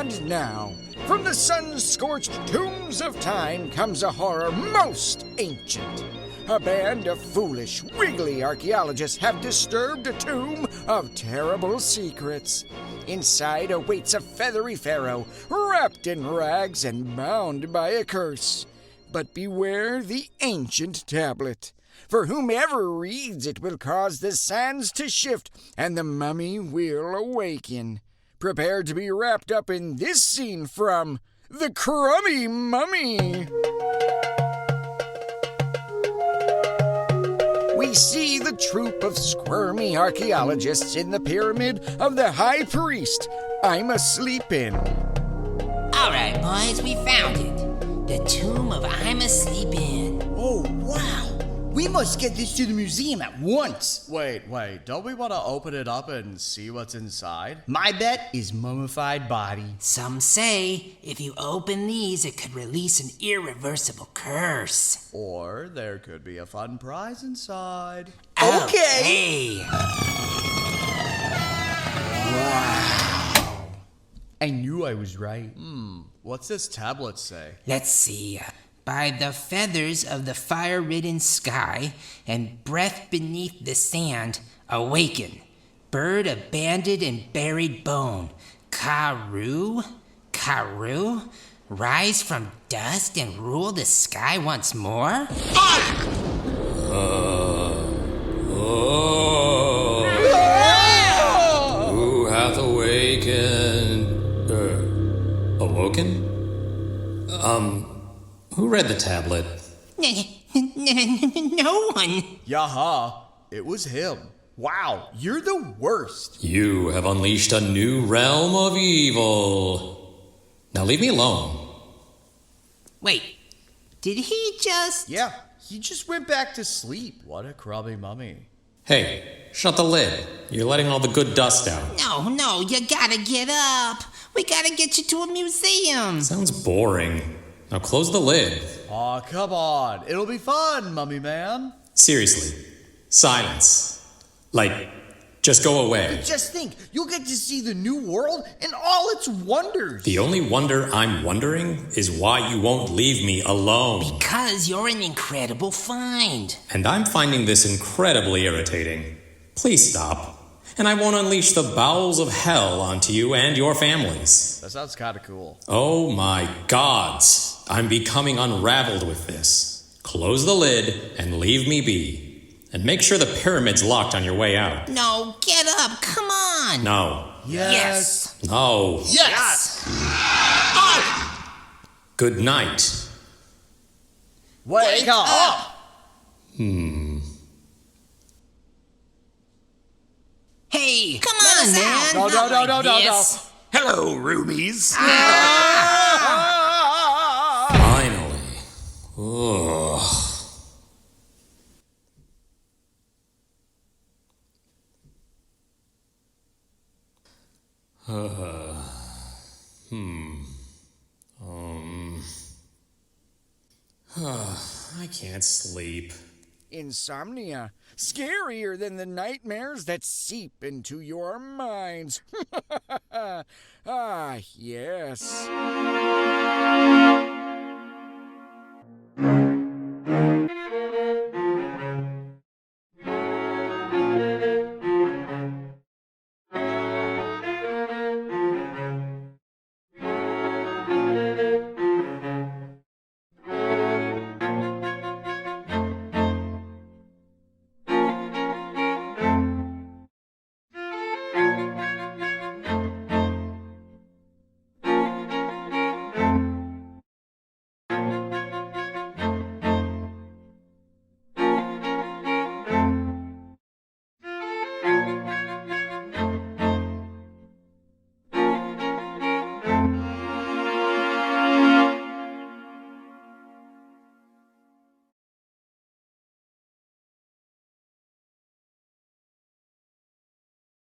And now, from the sun-scorched tombs of time comes a horror most ancient. A band of foolish, wiggly archaeologists have disturbed a tomb of terrible secrets. Inside awaits a feathery pharaoh, wrapped in rags and bound by a curse. But beware the ancient tablet, for whomever reads it will cause the sands to shift, and the mummy will awaken. Prepare to be wrapped up in this scene from The Crummy Mummy. We see the troop of squirmy archaeologists in the pyramid of the high priest I'm asleep in. All right, boys, we found it. The tomb of I'm asleep in. Oh, wow. We must get this to the museum at once. Wait, don't we want to open it up and see what's inside? My bet is mummified body. Some say if you open these, it could release an irreversible curse. Or there could be a fun prize inside. Okay. Wow. I knew I was right. What's this tablet say? Let's see. By the feathers of the fire-ridden sky and breath beneath the sand, awaken. Bird abandoned and buried bone. Karu? Rise from dust and rule the sky once more? Who hath awakened? Awoken? Who read the tablet? No one. Yaha, it was him. Wow, you're the worst. You have unleashed a new realm of evil. Now leave me alone. Wait, did he just... Yeah, he just went back to sleep. What a crummy mummy. Hey, shut the lid. You're letting all the good dust out. No, you gotta get up. We gotta get you to a museum. Sounds boring. Now close the lid. Aw, come on. It'll be fun, mummy man. Seriously. Silence. Just go away. Just think, you'll get to see the new world and all its wonders. The only wonder I'm wondering is why you won't leave me alone. Because you're an incredible find. And I'm finding this incredibly irritating. Please stop. And I won't unleash the bowels of hell onto you and your families. That sounds kind of cool. Oh my gods. I'm becoming unraveled with this. Close the lid and leave me be. And make sure the pyramid's locked on your way out. No, get up, come on. No. Yes. No. Yes! Good night. Wake up! Hey, come on, man. No. Hello, roomies. Finally. Ugh. I can't sleep. Insomnia. Scarier than the nightmares that seep into your minds. Ah, yes.